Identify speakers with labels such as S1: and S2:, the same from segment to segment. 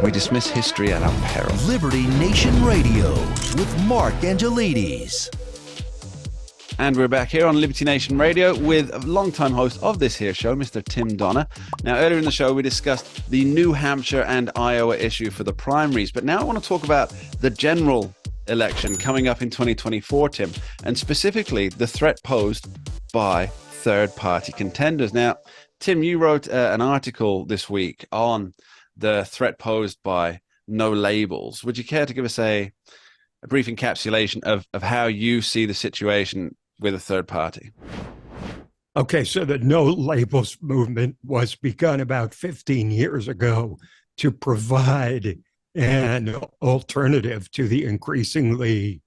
S1: We dismiss history at our peril.
S2: Liberty Nation Radio with Mark Angelides.
S1: And we're back here on Liberty Nation Radio with a longtime host of this here show, Mr. Tim Donner. Now, earlier in the show, we discussed the New Hampshire and Iowa issue for the primaries. But now I want to talk about the general election coming up in 2024, Tim, and specifically the threat posed by third-party contenders. Now, Tim, you wrote an article this week on the threat posed by no labels. Would you care to give us a brief encapsulation of how you see the situation with a third party?
S3: Okay, so the no labels movement was begun about 15 years ago to provide an alternative to the increasingly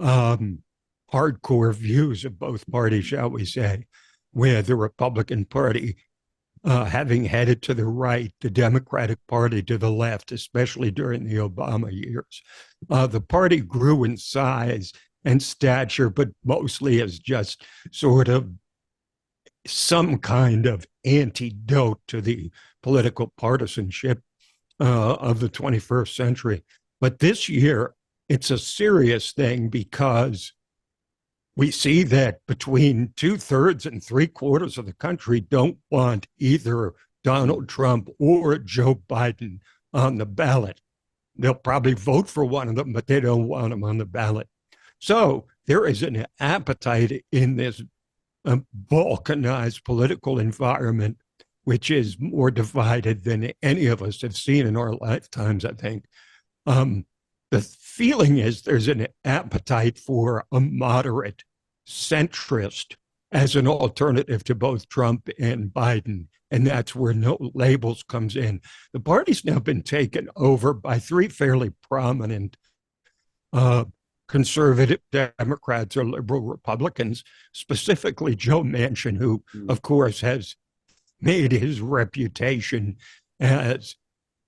S3: hardcore views of both parties, shall we say, with the Republican Party having headed to the right, the Democratic Party to the left, especially during the Obama years. The party grew in size and stature, but mostly as just sort of some kind of antidote to the political partisanship of the 21st century. But this year, it's a serious thing because we see that between 2/3 and 3/4 of the country don't want either Donald Trump or Joe Biden on the ballot. They'll probably vote for one of them, but they don't want them on the ballot. So there is an appetite in this balkanized political environment, which is more divided than any of us have seen in our lifetimes, I think. The feeling is there's an appetite for a moderate centrist as an alternative to both Trump and Biden, and that's where no labels comes in. The party's now been taken over by three fairly prominent conservative Democrats or liberal Republicans, specifically Joe Manchin, who, of course, has made his reputation as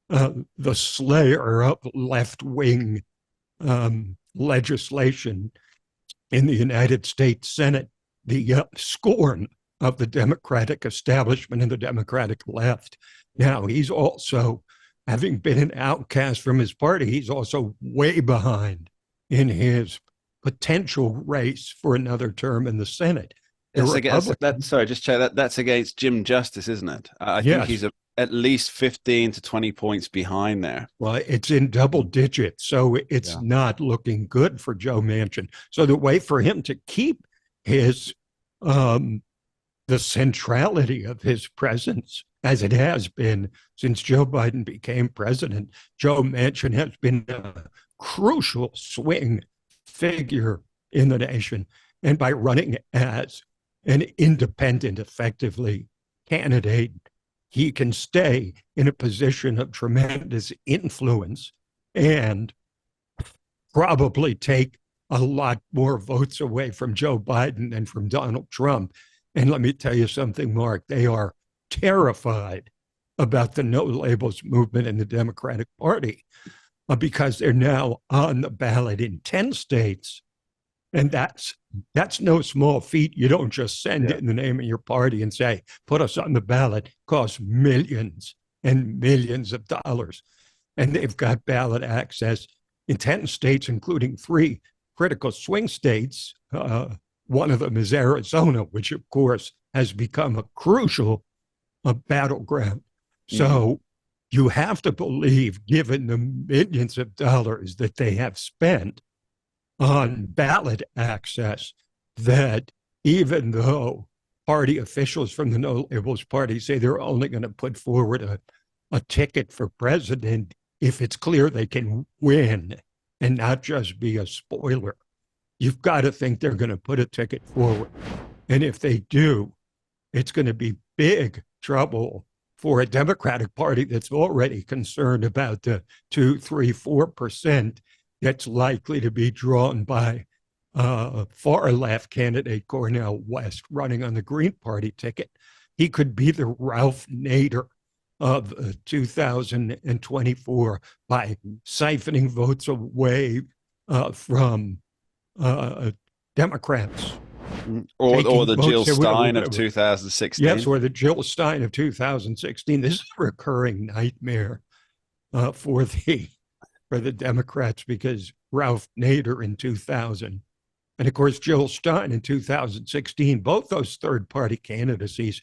S3: the slayer of left-wing legislation in the United States Senate, the scorn of the Democratic establishment and the Democratic left. Now, he's also, having been an outcast from his party, he's also way behind in his potential race for another term in the Senate.
S1: That's against Jim Justice, isn't it? I think he's at least 15 to 20 points behind there.
S3: Well, it's in double digits, so it's not looking good for Joe Manchin. So the way for him to keep his the centrality of his presence, as it has been since Joe Biden became president, Joe Manchin has been a crucial swing figure in the nation. And by running as an independent, effectively, candidate, he can stay in a position of tremendous influence and probably take a lot more votes away from Joe Biden than from Donald Trump. And let me tell you something, Mark, they are terrified about the no labels movement in the Democratic Party because they're now on the ballot in 10 states. And that's no small feat. You don't just send it in the name of your party and say, put us on the ballot. It costs millions and millions of dollars. And they've got ballot access in 10 states, including 3 critical swing states. One of them is Arizona, which, of course, has become a crucial battleground. So you have to believe, given the millions of dollars that they have spent on ballot access, that even though party officials from the No Labels Party say they're only going to put forward a ticket for president if it's clear they can win and not just be a spoiler, you've got to think they're going to put a ticket forward. And if they do, it's going to be big trouble for a Democratic Party that's already concerned about the 2, 3, 4% that's likely to be drawn by far left candidate Cornel West running on the Green Party ticket. He could be the Ralph Nader of 2024 by siphoning votes away from Democrats.
S1: Or the Jill Stein of 2016.
S3: Yes, or the Jill Stein of 2016. This is a recurring nightmare for the Democrats, because Ralph Nader in 2000, and of course Jill Stein in 2016, both those third-party candidacies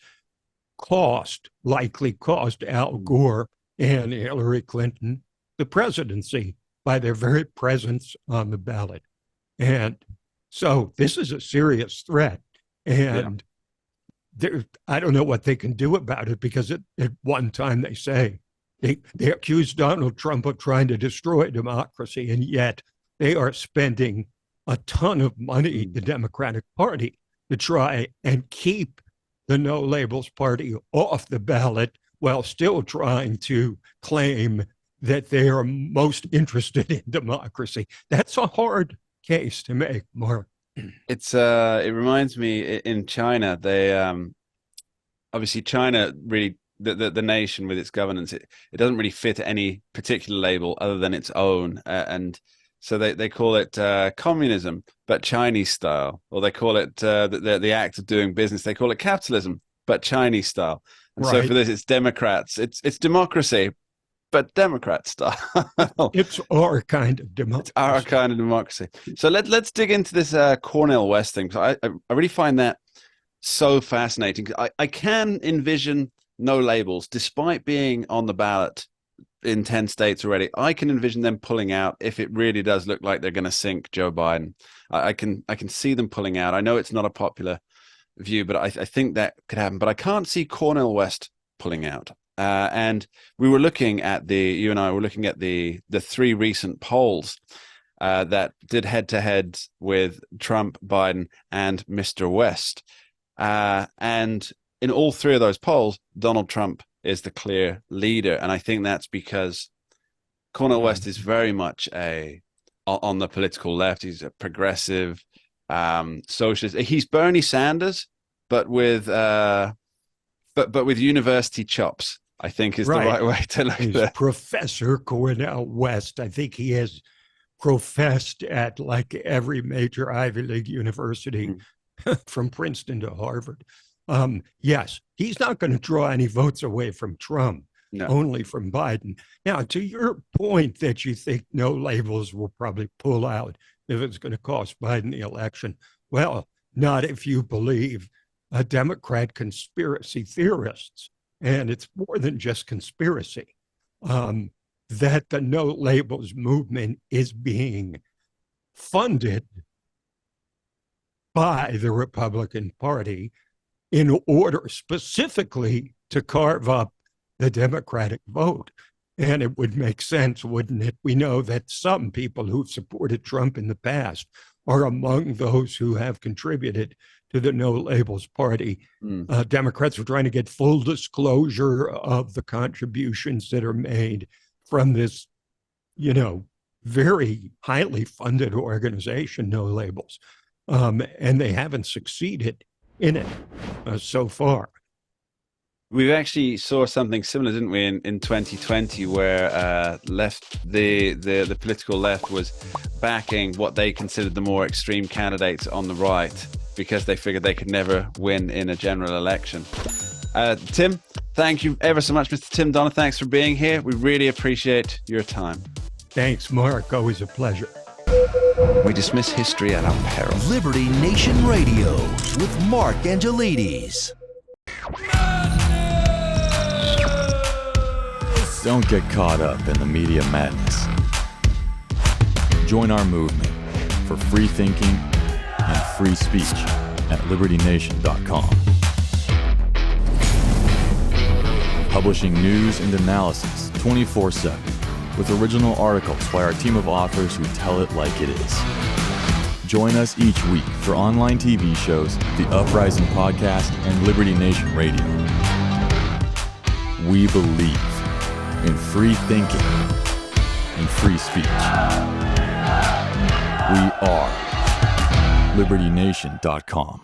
S3: likely cost Al Gore and Hillary Clinton the presidency by their very presence on the ballot. And so this is a serious threat. And I don't know what they can do about it, because at one time they say they accuse Donald Trump of trying to destroy democracy, and yet they are spending a ton of money, the Democratic Party, to try and keep the No Labels Party off the ballot, while still trying to claim that they are most interested in democracy. That's a hard case to make, Mark.
S1: It reminds me, in China, they obviously China really, the nation with its governance, it doesn't really fit any particular label other than its own, and so they call it communism, but Chinese style, or they call it the act of doing business. They call it capitalism, but Chinese style. And so for this, it's Democrats. It's democracy, but Democrat style.
S3: It's our kind of democracy.
S1: It's our kind of democracy. So let's dig into this Cornel West thing. So I really find that so fascinating. I can envision no labels, despite being on the ballot in 10 states already. I can envision them pulling out if it really does look like they're going to sink Joe Biden. I can see them pulling out. I know it's not a popular view, but I think that could happen. But I can't see Cornel West pulling out. And you and I were looking at the three recent polls that did head-to-head with Trump, Biden, and Mr. West. And in all three of those polls, Donald Trump is the clear leader. And I think that's because Cornel West is very much on the political left. He's a progressive socialist. He's Bernie Sanders, but with university chops, I think, is the right way to look at it.
S3: Professor Cornel West. I think he has professed at like every major Ivy League university, from Princeton to Harvard. Yes, he's not going to draw any votes away from Trump, only from Biden. Now, to your point that you think no labels will probably pull out if it's going to cost Biden the election, well, not if you believe Democrat conspiracy theorists, and it's more than just conspiracy, that the no labels movement is being funded by the Republican Party in order specifically to carve up the Democratic vote. And it would make sense, wouldn't it? We know that some people who've supported Trump in the past are among those who have contributed to the No Labels Party. Democrats are trying to get full disclosure of the contributions that are made from this, very highly funded organization, No Labels. And they haven't succeeded in it so far.
S1: We actually saw something similar, didn't we, in 2020, where the political left was backing what they considered the more extreme candidates on the right, because they figured they could never win in a general election. Tim, thank you ever so much, Mr. Tim Donner. Thanks for being here. We really appreciate your time.
S3: Thanks, Mark. Always a pleasure.
S1: We dismiss history at our peril.
S2: Liberty Nation Radio with Mark Angelides.
S4: Don't get caught up in the media madness. Join our movement for free thinking and free speech at libertynation.com. Publishing news and analysis 24/7 with original articles by our team of authors who tell it like it is. Join us each week for online TV shows, The Uprising Podcast, and Liberty Nation Radio. We believe in free thinking and free speech. We are libertynation.com.